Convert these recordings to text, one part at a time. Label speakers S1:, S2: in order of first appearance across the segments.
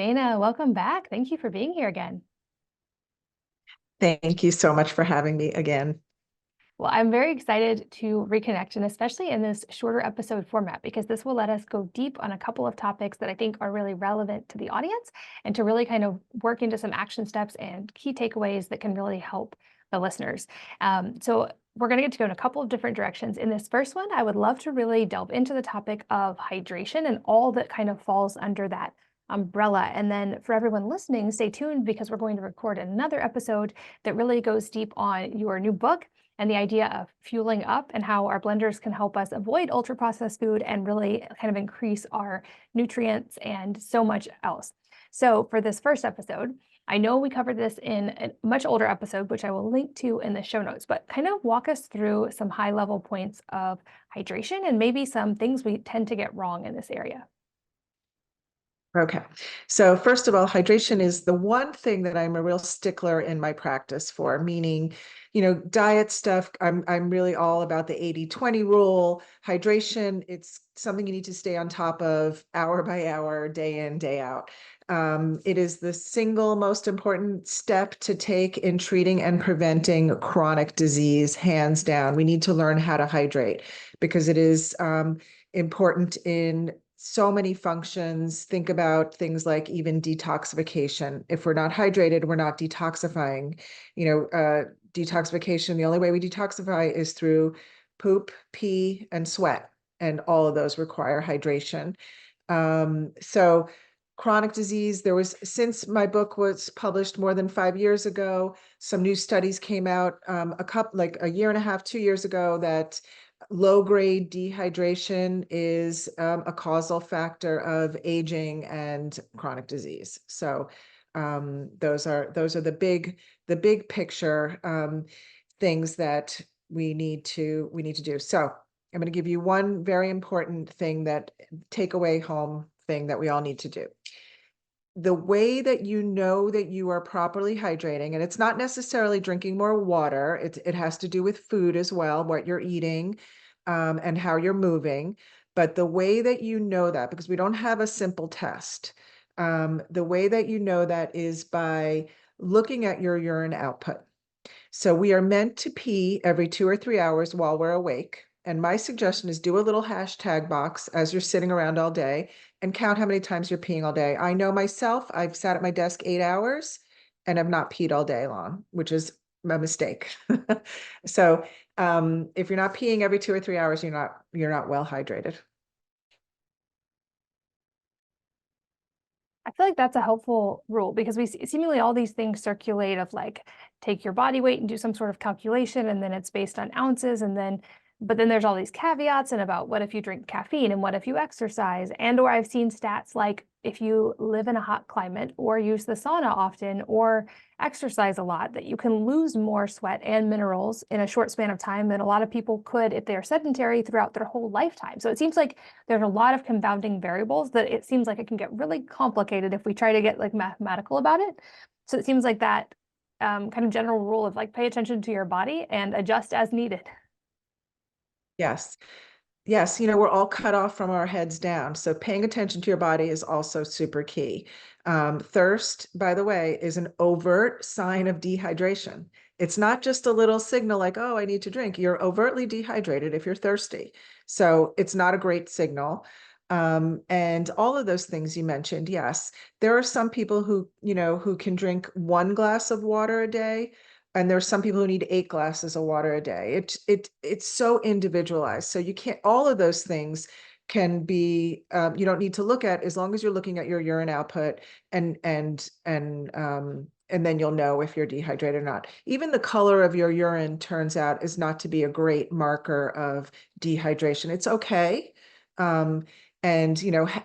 S1: Dana, welcome back. Thank you for being here again.
S2: Thank you so much for having me again.
S1: Well, I'm very excited to reconnect, and especially in this shorter episode format, because this will let us go deep on a couple of topics that I think are really relevant to the audience and to really kind of work into some action steps and key takeaways that can really help the listeners. So we're going to get to go in a couple of different directions. In this first one, I would love to really delve into the topic of hydration and all that kind of falls under that umbrella. And then for everyone listening, stay tuned because we're going to record another episode that really goes deep on your new book and the idea of fueling up and how our blenders can help us avoid ultra processed food and really kind of increase our nutrients and so much else. So for this first episode, I know we covered this in a much older episode, which I will link to in the show notes, but kind of walk us through some high level points of hydration and maybe some things we tend to get wrong in this area.
S2: Okay. So first of all, hydration is the one thing that I'm a real stickler in my practice for, meaning, diet stuff, I'm really all about the 80-20 rule. Hydration, it's something you need to stay on top of hour by hour, day in, day out. It is the single most important step to take in treating and preventing chronic disease, hands down. We need to learn how to hydrate because it is important in so many functions. Think about things like even detoxification. If we're not hydrated, we're not detoxifying. Detoxification, the only way we detoxify is through poop, pee, and sweat. And all of those require hydration. So chronic disease, since my book was published more than 5 years ago, some new studies came out like a year and a half, 2 years ago, that low-grade dehydration is a causal factor of aging and chronic disease. So those are the big picture things that we need to do. So I'm going to give you one very important thing, that takeaway home thing that we all need to do. The way that you know that you are properly hydrating, and it's not necessarily drinking more water, it has to do with food as well, what you're eating, and how you're moving. But the way that you know that, because we don't have a simple test, the way that you know that is by looking at your urine output. So we are meant to pee every 2 or 3 hours while we're awake. And my suggestion is do a little hashtag box as you're sitting around all day and count how many times you're peeing all day. I know myself, I've sat at my desk 8 hours and I've not peed all day long, which is a mistake. So if you're not peeing every 2 or 3 hours, you're not well hydrated.
S1: I feel like that's a helpful rule because we seemingly all these things circulate of like take your body weight and do some sort of calculation, and then it's based on ounces, and then but then there's all these caveats and about what if you drink caffeine and what if you exercise, and or I've seen stats like if you live in a hot climate or use the sauna often or exercise a lot, that you can lose more sweat and minerals in a short span of time than a lot of people could if they're sedentary throughout their whole lifetime. So it seems like there's a lot of confounding variables that it seems like it can get really complicated if we try to get like mathematical about it. So it seems like that kind of general rule of like pay attention to your body and adjust as needed.
S2: Yes. Yes, we're all cut off from our heads down. So paying attention to your body is also super key. Thirst, by the way, is an overt sign of dehydration. It's not just a little signal like, oh, I need to drink. You're overtly dehydrated if you're thirsty. So it's not a great signal. And all of those things you mentioned, yes, there are some people who can drink 1 glass of water a day. And there's some people who need 8 glasses of water a day. It's so individualized. So you can't, all of those things can be, you don't need to look at, as long as you're looking at your urine output, and then you'll know if you're dehydrated or not. Even the color of your urine turns out is not to be a great marker of dehydration. It's okay. And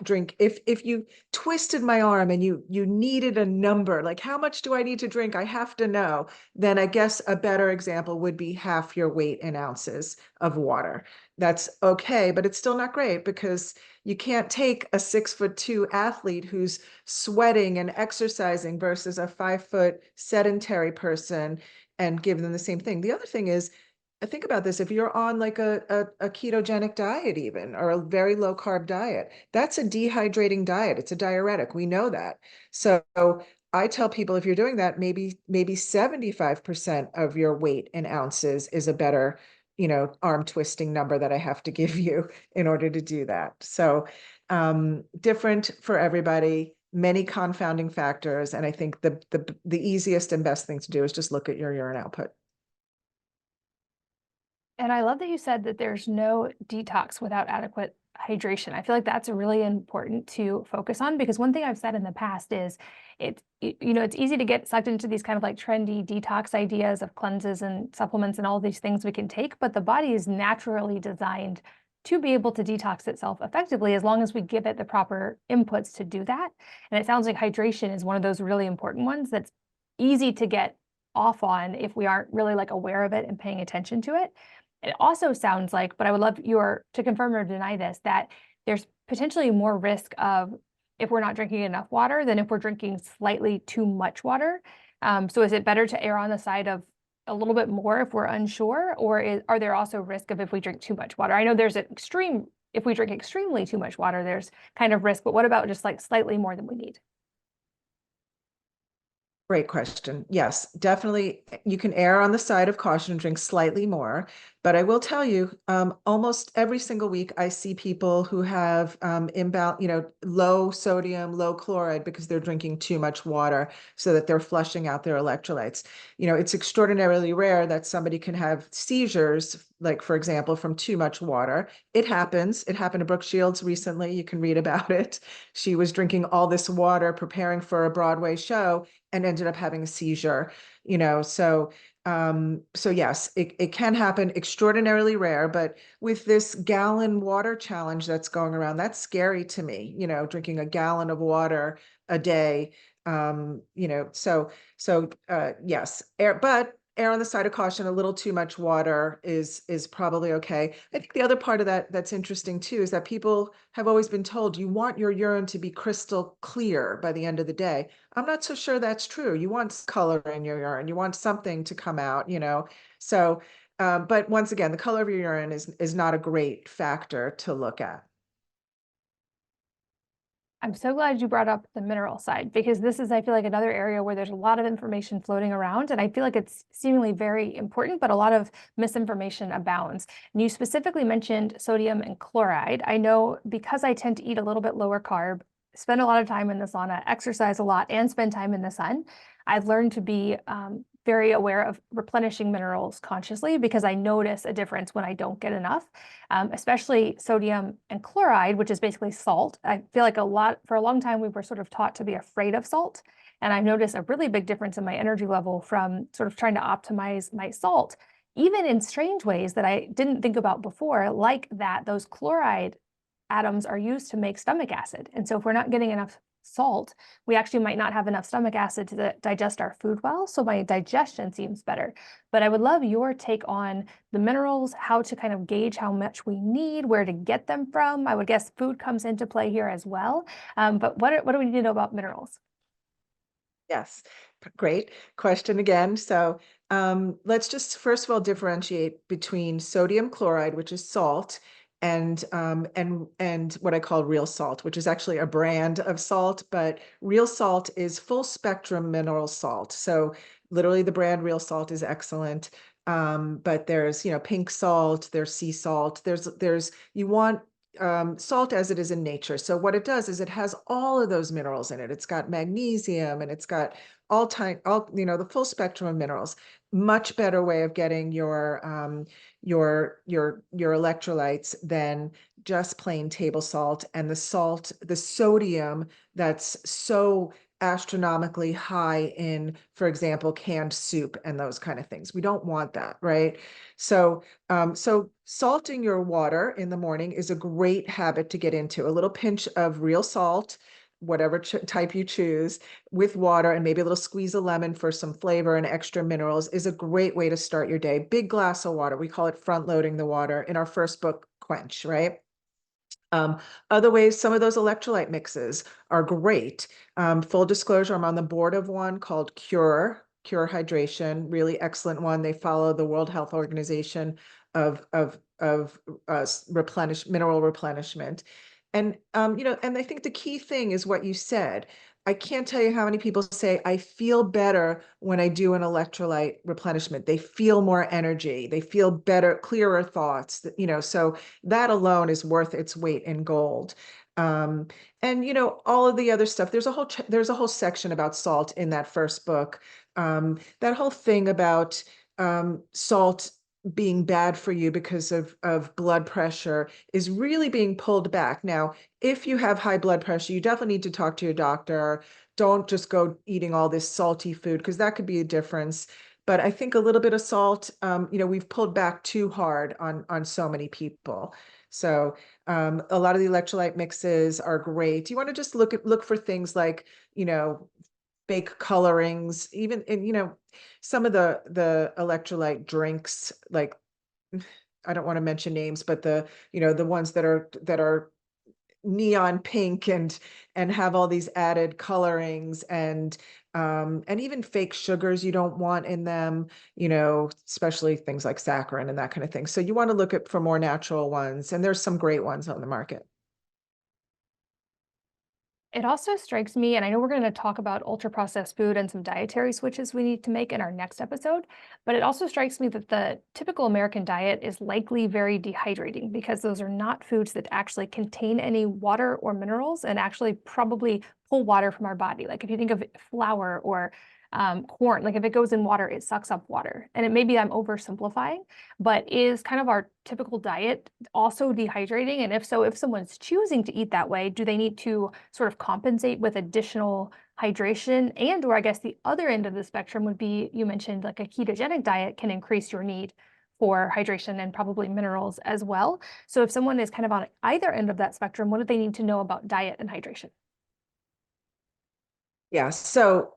S2: drink, if you twisted my arm and you needed a number, like how much do I need to drink, I have to know, then I guess a better example would be half your weight in ounces of water. That's okay, but it's still not great, because you can't take a 6'2" athlete who's sweating and exercising versus a 5 foot sedentary person and give them the same thing. The other thing is, think about this. If you're on like a ketogenic diet even, or a very low carb diet, that's a dehydrating diet. It's a diuretic. We know that. So I tell people, if you're doing that, maybe 75% of your weight in ounces is a better, arm twisting number that I have to give you in order to do that. So different for everybody, many confounding factors. And I think the easiest and best thing to do is just look at your urine output.
S1: And I love that you said that there's no detox without adequate hydration. I feel like that's really important to focus on, because one thing I've said in the past is it's easy to get sucked into these kind of like trendy detox ideas of cleanses and supplements and all these things we can take, but the body is naturally designed to be able to detox itself effectively as long as we give it the proper inputs to do that. And it sounds like hydration is one of those really important ones that's easy to get off on if we aren't really like aware of it and paying attention to it. It also sounds like, but I would love to confirm or deny this, that there's potentially more risk of if we're not drinking enough water than if we're drinking slightly too much water. So is it better to err on the side of a little bit more if we're unsure, or are there also risk of if we drink too much water? I know there's an extreme, if we drink extremely too much water, there's kind of risk, but what about just like slightly more than we need?
S2: Great question. Yes, definitely. You can err on the side of caution and drink slightly more. But I will tell you, almost every single week, I see people who have low sodium, low chloride because they're drinking too much water so that they're flushing out their electrolytes. It's extraordinarily rare that somebody can have seizures, like, for example, from too much water. It happens. It happened to Brooke Shields recently. You can read about it. She was drinking all this water, preparing for a Broadway show, and ended up having a seizure, so yes, it can happen, extraordinarily rare, but with this gallon water challenge that's going around, that's scary to me, drinking a gallon of water a day. Yes, but err on the side of caution. A little too much water is probably okay. I think the other part of that that's interesting too is that people have always been told you want your urine to be crystal clear by the end of the day. I'm not so sure that's true. You want color in your urine. You want something to come out, So, but once again, the color of your urine is not a great factor to look at.
S1: I'm so glad you brought up the mineral side, because this is, I feel like, another area where there's a lot of information floating around, and I feel like it's seemingly very important, but a lot of misinformation abounds. And you specifically mentioned sodium and chloride. I know because I tend to eat a little bit lower carb, spend a lot of time in the sauna, exercise a lot, and spend time in the sun, I've learned to be very aware of replenishing minerals consciously, because I notice a difference when I don't get enough, especially sodium and chloride, which is basically salt. I feel like for a long time, we were sort of taught to be afraid of salt. And I've noticed a really big difference in my energy level from sort of trying to optimize my salt, even in strange ways that I didn't think about before, like that those chloride atoms are used to make stomach acid. And so if we're not getting enough salt, we actually might not have enough stomach acid to digest our food well. So my digestion seems better. But I would love your take on the minerals, how to kind of gauge how much we need, where to get them from. I would guess food comes into play here as well. But what do we need to know about minerals?
S2: Yes, great question again. So let's just first of all differentiate between sodium chloride, which is salt, and what I call real salt, which is actually a brand of salt, but real salt is full spectrum mineral salt. So literally the brand real salt is excellent. But there's, pink salt, there's sea salt, you want salt as it is in nature. So what it does is it has all of those minerals in it. It's got magnesium and it's got the full spectrum of minerals. Much better way of getting your electrolytes than just plain table salt, and the sodium that's so astronomically high in, for example, canned soup and those kind of things. We don't want that, right? So salting your water in the morning is a great habit to get into. A little pinch of real salt, whatever type you choose, with water, and maybe a little squeeze of lemon for some flavor and extra minerals is a great way to start your day. Big glass of water. We call it front loading the water in our first book, Quench, right? Other ways, some of those electrolyte mixes are great. Full disclosure, I'm on the board of one called Cure, Cure Hydration, really excellent one. They follow the World Health Organization of mineral replenishment. And and I think the key thing is what you said. I can't tell you how many people say, I feel better when I do an electrolyte replenishment. They feel more energy. They feel better, clearer thoughts, so that alone is worth its weight in gold. And all of the other stuff. There's a whole section about salt in that first book. That whole thing about salt being bad for you because of blood pressure is really being pulled back. Now, if you have high blood pressure, you definitely need to talk to your doctor. Don't just go eating all this salty food, because that could be a difference. But I think a little bit of salt, we've pulled back too hard on so many people. So a lot of the electrolyte mixes are great. You want to just look for things like, fake colorings, even, and some of the electrolyte drinks, like, I don't want to mention names, but the ones that are neon pink and have all these added colorings and even fake sugars you don't want in them, especially things like saccharin and that kind of thing. So you want to look for more natural ones, and there's some great ones on the market.
S1: It also strikes me, and I know we're going to talk about ultra processed food and some dietary switches we need to make in our next episode, but it also strikes me that the typical American diet is likely very dehydrating because those are not foods that actually contain any water or minerals and actually probably pull water from our body. Like if you think of flour or corn, like if it goes in water, it sucks up water. And it maybe I'm oversimplifying, but is kind of our typical diet also dehydrating? And if so, if someone's choosing to eat that way, do they need to sort of compensate with additional hydration? And or I guess the other end of the spectrum would be, you mentioned like a ketogenic diet can increase your need for hydration and probably minerals as well. So if someone is kind of on either end of that spectrum, what do they need to know about diet and hydration?
S2: Yeah. So,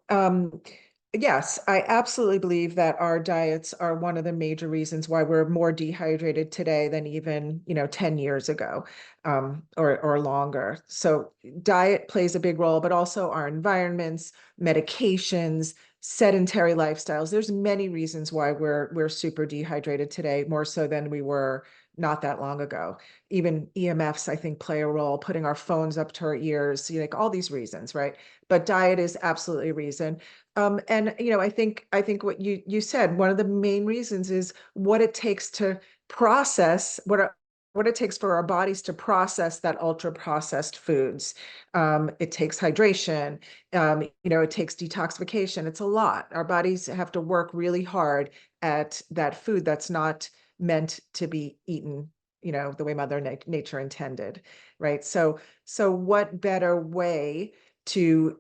S2: yes, I absolutely believe that our diets are one of the major reasons why we're more dehydrated today than even, 10 years ago, or longer. So diet plays a big role, but also our environments, medications, sedentary lifestyles. There's many reasons why we're super dehydrated today, more so than we were not that long ago. Even EMFs, I think, play a role, putting our phones up to our ears, like all these reasons, right? But diet is absolutely a reason. And I think what you said, one of the main reasons is what it takes to process what it takes for our bodies to process that ultra processed foods. It takes hydration. It takes detoxification. It's a lot. Our bodies have to work really hard at that food that's not meant to be eaten, the way Mother Nature intended, right? So what better way to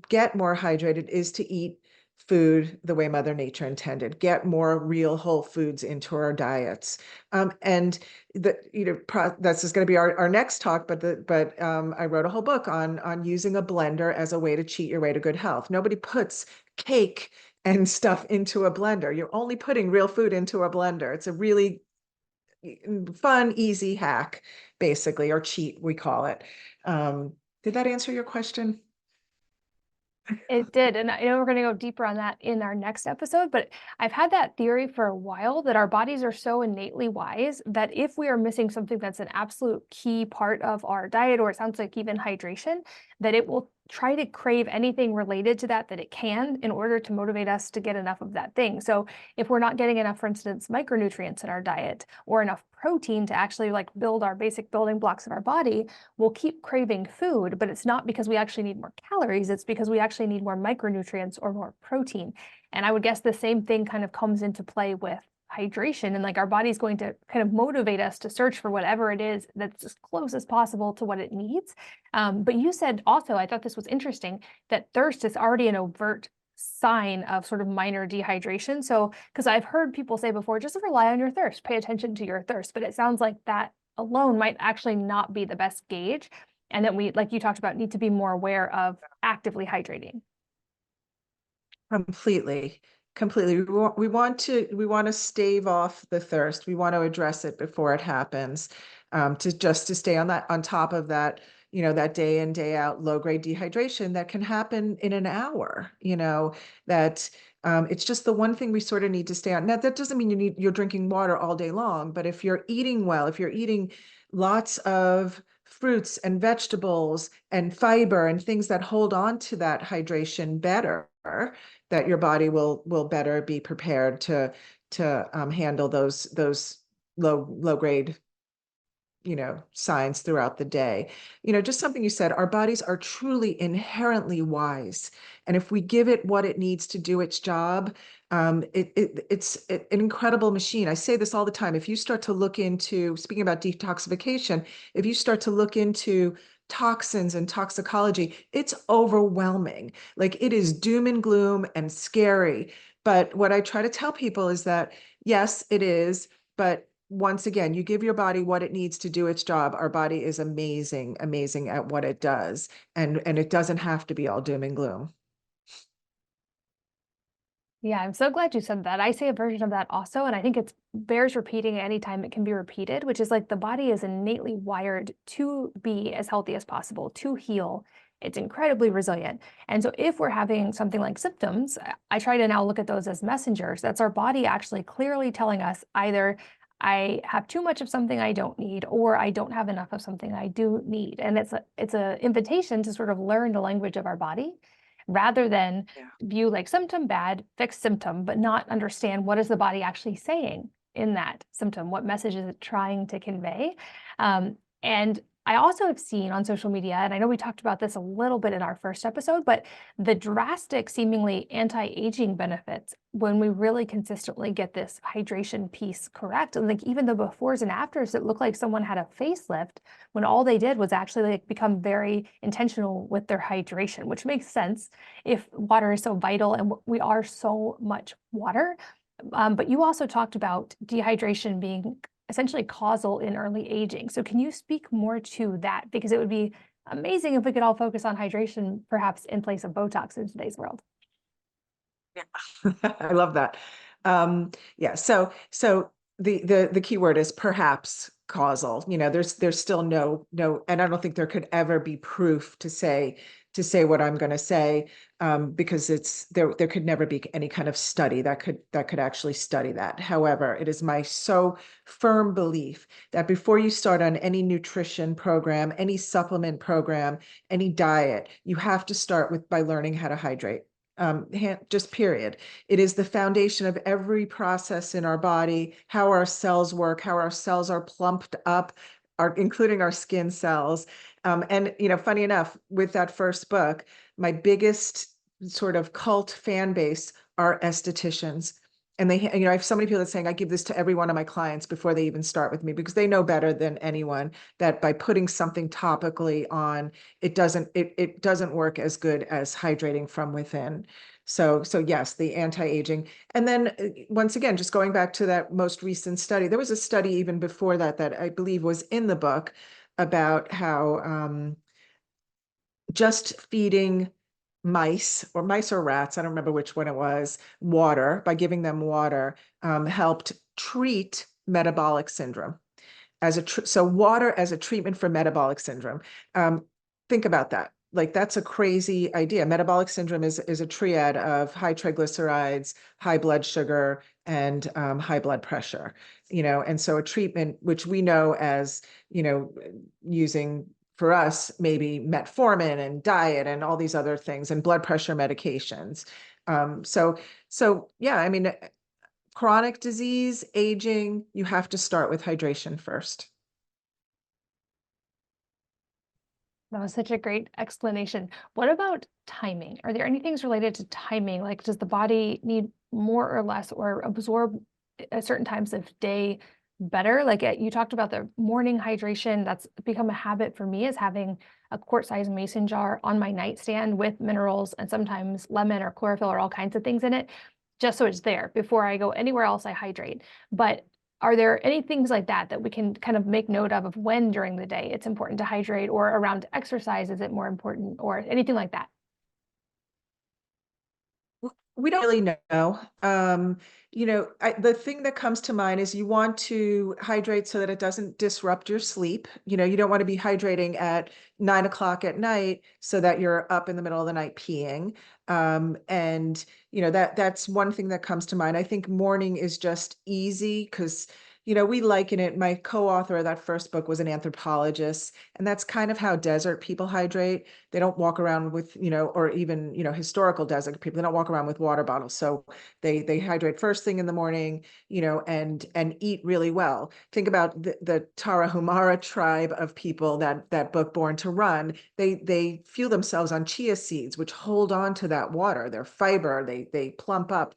S2: get more hydrated is to eat food the way Mother Nature intended, get more real whole foods into our diets. And this is going to be our next talk, but I wrote a whole book on using a blender as a way to cheat your way to good health. Nobody puts cake and stuff into a blender. You're only putting real food into a blender. It's a really fun, easy hack, basically, or cheat, we call it. Did that answer your question?
S1: It did. And I know we're going to go deeper on that in our next episode, but I've had that theory for a while that our bodies are so innately wise that if we are missing something that's an absolute key part of our diet, or it sounds like even hydration, that it will try to crave anything related to that it can in order to motivate us to get enough of that thing. So if we're not getting enough, for instance, micronutrients in our diet or enough protein to actually like build our basic building blocks of our body, we'll keep craving food, but it's not because we actually need more calories. It's because we actually need more micronutrients or more protein. And I would guess the same thing kind of comes into play with hydration, and like our body's going to kind of motivate us to search for whatever it is that's as close as possible to what it needs. But you said also, I thought this was interesting, that thirst is already an overt sign of sort of minor dehydration. So, because I've heard people say before, just rely on your thirst, pay attention to your thirst. But it sounds like that alone might actually not be the best gauge. And that we, like you talked about, need to be more aware of actively hydrating.
S2: Completely. Completely. We want to stave off the thirst. We want to address it before it happens. To stay on top of that, that day in, day out low grade dehydration that can happen in an hour, that it's just the one thing we sort of need to stay on. Now, that doesn't mean you're drinking water all day long, but if you're eating well, if you're eating lots of fruits and vegetables and fiber and things that hold on to that hydration better, that your body will better be prepared to handle those low grade signs throughout the day. Just something you said, our bodies are truly inherently wise. And if we give it what it needs to do its job, it's an incredible machine. I say this all the time. If you start to look into, speaking about detoxification, if you start to look into toxins and toxicology, it's overwhelming. Like, it is doom and gloom and scary. But what I try to tell people is that, yes, it is, but once again, you give your body what it needs to do its job. Our body is amazing, amazing at what it does. And it doesn't have to be all doom and gloom.
S1: Yeah, I'm so glad you said that. I say a version of that also, and I think it's bears repeating anytime it can be repeated, which is like the body is innately wired to be as healthy as possible, to heal. It's incredibly resilient. And so if we're having something like symptoms, I try to now look at those as messengers. That's our body actually clearly telling us either I have too much of something I don't need, or I don't have enough of something I do need. And it's a invitation to sort of learn the language of our body rather than view like symptom bad, fix symptom, but not understand what is the body actually saying in that symptom, what message is it trying to convey. And I also have seen on social media, and I know we talked about this a little bit in our first episode, but the drastic, seemingly anti-aging benefits when we really consistently get this hydration piece correct. And like even the befores and afters, it looked like someone had a facelift when all they did was actually like become very intentional with their hydration, which makes sense if water is so vital and we are so much water. But you also talked about dehydration being essentially causal in early aging. So can you speak more to that? Because it would be amazing if we could all focus on hydration, perhaps in place of Botox in today's world.
S2: Yeah. I love that. Yeah. So the key word is perhaps causal. There's still no, and I don't think there could ever be proof to say what I'm going to say, because there could never be any kind of study that could actually study that. However, it is my so firm belief that before you start on any nutrition program, any supplement program, any diet, you have to start by learning how to hydrate. Just period. It is the foundation of every process in our body, how our cells work, how our cells are plumped up, including our skin cells. And, funny enough, with that first book, my biggest sort of cult fan base are estheticians. And they, I have so many people that saying, I give this to every one of my clients before they even start with me, because they know better than anyone that by putting something topically on, it doesn't work as good as hydrating from within. So yes, the anti-aging. And then once again, just going back to that most recent study, there was a study even before that I believe was in the book about how just feeding mice or rats, I don't remember which one it was, water, by giving them water, helped treat metabolic syndrome so water as a treatment for metabolic syndrome. Think about that. Like, that's a crazy idea. Metabolic syndrome is a triad of high triglycerides, high blood sugar, and high blood pressure. And so a treatment which we know as, using for us maybe metformin and diet and all these other things and blood pressure medications. So yeah, I mean, chronic disease, aging, you have to start with hydration first.
S1: That was such a great explanation. What about timing? Are there any things related to timing? Like, does the body need more or less or absorb at certain times of day better? Like you talked about the morning hydration. That's become a habit for me, is having a quart-sized mason jar on my nightstand with minerals and sometimes lemon or chlorophyll or all kinds of things in it, just so it's there before I go anywhere else I hydrate. But are there any things like that we can kind of make note of when during the day it's important to hydrate, or around exercise, is it more important, or anything like that?
S2: We don't really know. The thing that comes to mind is you want to hydrate so that it doesn't disrupt your sleep. You don't want to be hydrating at 9 o'clock at night so that you're up in the middle of the night peeing. And that's one thing that comes to mind. I think morning is just easy because we liken it. My co-author of that first book was an anthropologist, and that's kind of how desert people hydrate. They don't walk around with, or even, historical desert people, they don't walk around with water bottles. So they hydrate first thing in the morning, and eat really well. Think about the Tarahumara tribe of people, that book Born to Run. They fuel themselves on chia seeds, which hold on to that water, their fiber, they plump up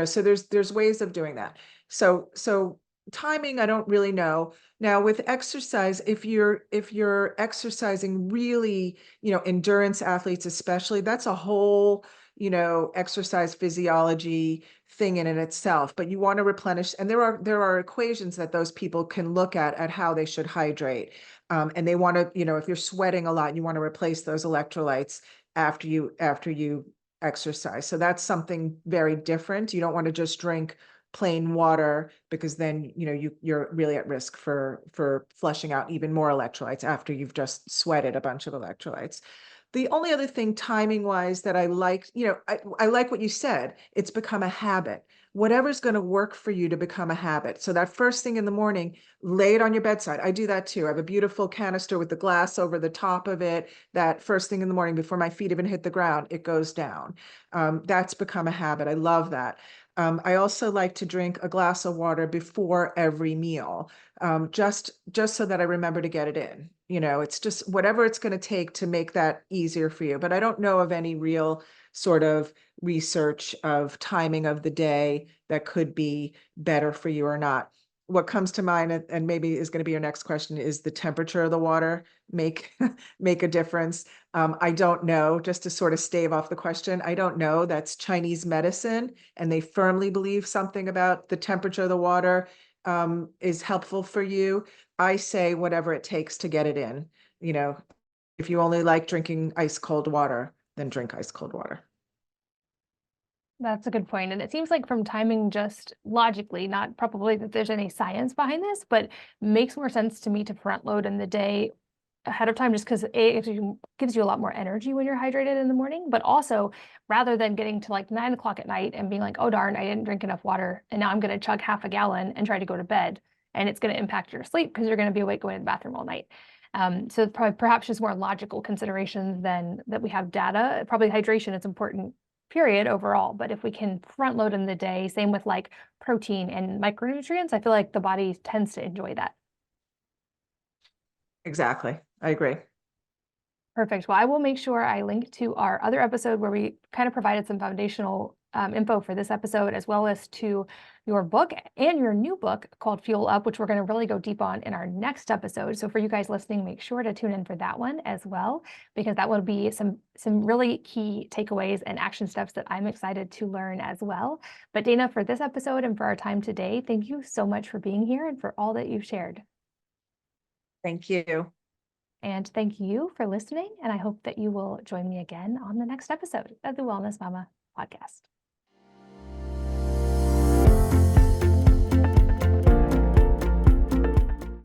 S2: so there's ways of doing that. So timing, I don't really know. Now with exercise, if you're exercising really, endurance athletes especially, that's a whole, exercise physiology thing in itself. But you want to replenish, and there are equations that those people can look at how they should hydrate. And they want to, if you're sweating a lot, you want to replace those electrolytes after you exercise. So that's something very different. You don't want to just drink plain water, because then you're really at risk for flushing out even more electrolytes after you've just sweated a bunch of electrolytes. The only other thing timing wise that I like, I like what you said. It's become a habit. Whatever's going to work for you to become a habit. So that first thing in the morning, lay it on your bedside. I do that too. I have a beautiful canister with the glass over the top of it. That first thing in the morning, before my feet even hit the ground, it goes down. That's become a habit. I love that. I also like to drink a glass of water before every meal, just so that I remember to get it in. It's just whatever it's going to take to make that easier for you. But I don't know of any real sort of research of timing of the day that could be better for you or not. What comes to mind, and maybe is going to be your next question, is the temperature of the water make make a difference? I don't know, just to sort of stave off the question. I don't know. That's Chinese medicine, and they firmly believe something about the temperature of the water is helpful for you. I say whatever it takes to get it in. If you only like drinking ice cold water, then drink ice cold water.
S1: That's a good point. And it seems like from timing, just logically, not probably that there's any science behind this, but makes more sense to me to front load in the day ahead of time, just because it gives you a lot more energy when you're hydrated in the morning. But also, rather than getting to like 9 o'clock at night and being like, oh darn, I didn't drink enough water, and now I'm going to chug half a gallon and try to go to bed, and it's going to impact your sleep because you're going to be awake going to the bathroom all night. So perhaps just more logical considerations than that we have data. Probably hydration is important, period, overall. But if we can front load in the day, same with like protein and micronutrients, I feel like the body tends to enjoy that.
S2: Exactly. I agree.
S1: Perfect. Well, I will make sure I link to our other episode where we kind of provided some foundational info for this episode, as well as to your book and your new book called Fuel Up, which we're going to really go deep on in our next episode. So for you guys listening, make sure to tune in for that one as well, because that will be some really key takeaways and action steps that I'm excited to learn as well. But Dana, for this episode and for our time today, thank you so much for being here and for all that you've shared.
S2: Thank you.
S1: And thank you for listening. And I hope that you will join me again on the next episode of the Wellness Mama podcast.